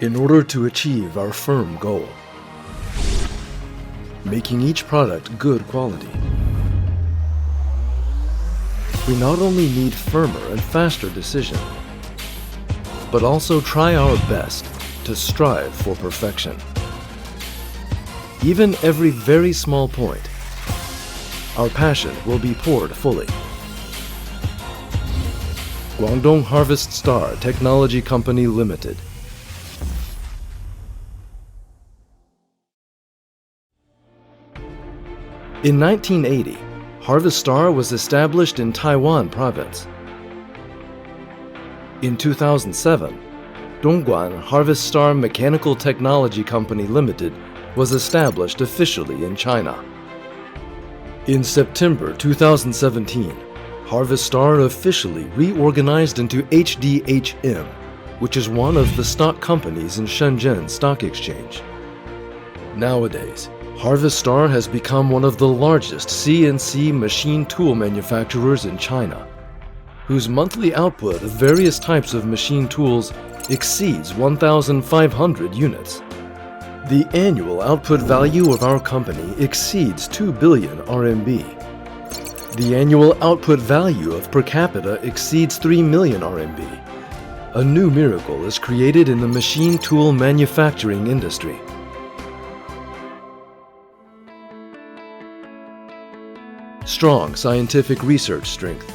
in order to achieve our firm goal, making each product good quality. We not only need firmer and faster decision, but also try our best to strive for perfection. Even every very small point, our passion will be poured fully. Guangdong Harvest Star Technology Company Limited. In 1980, Harvest Star was established in Taiwan province. In 2007, Dongguan Harvest Star Mechanical Technology Company Limited was established officially in China. In September 2017, Harvest Star officially reorganized into HDHM, which is one of the stock companies in Shenzhen Stock Exchange. Nowadays, Harvest Star has become one of the largest CNC machine tool manufacturers in China, whose monthly output of various types of machine tools exceeds 1,500 units. The annual output value of our company exceeds 2 billion RMB. The annual output value of per capita exceeds 3 million RMB. A new miracle is created in the machine tool manufacturing industry. Strong scientific research strength.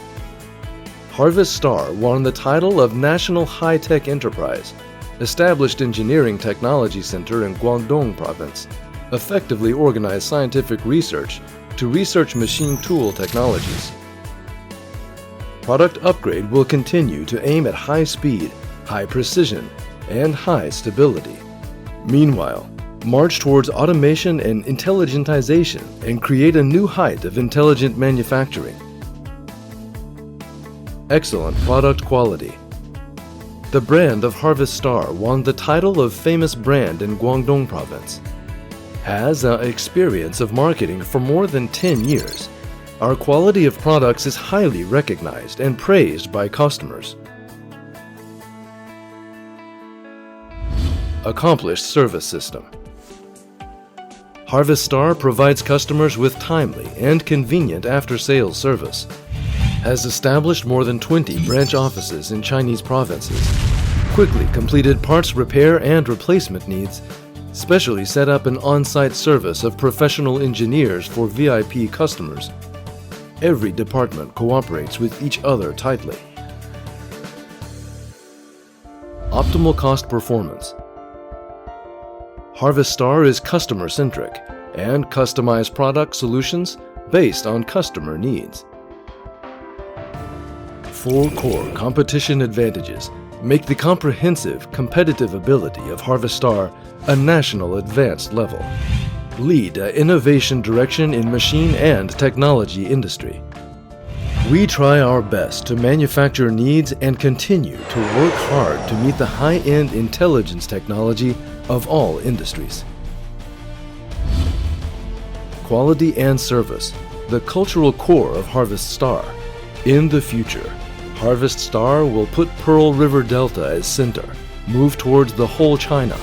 Harvest Star won the title of National High-Tech Enterprise, established Engineering Technology Center in Guangdong province, effectively organized scientific research to research machine tool technologies. Product upgrade will continue to aim at high speed, high precision, and high stability. Meanwhile, march towards automation and intelligentization and create a new height of intelligent manufacturing. Excellent product quality. The brand of Harvest Star won the title of Famous Brand in Guangdong province. Has an experience of marketing for more than 10 years. Our quality of products is highly recognized and praised by customers. Accomplished service system. Harvest Star provides customers with timely and convenient after-sales service. Has established more than 20 branch offices in Chinese provinces. Quickly completed parts repair and replacement needs. Specially set up an on-site service of professional engineers for VIP customers. Every department cooperates with each other tightly. Optimal cost performance. Harvest Star is customer-centric and customized product solutions based on customer needs. 4 core competition advantages make the comprehensive competitive ability of Harvest Star a national advanced level. Lead an innovation direction in machine and technology industry. We try our best to manufacture needs and continue to work hard to meet the high-end intelligence technology of all industries. Quality and service, the cultural core of Harvest Star. In the future, Harvest Star will put Pearl River Delta as center, move towards the whole China,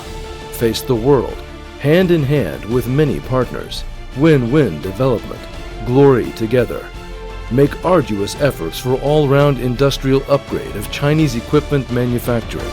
face the world, hand in hand with many partners, win-win development, glory together, make arduous efforts for all-round industrial upgrade of Chinese equipment manufacturing.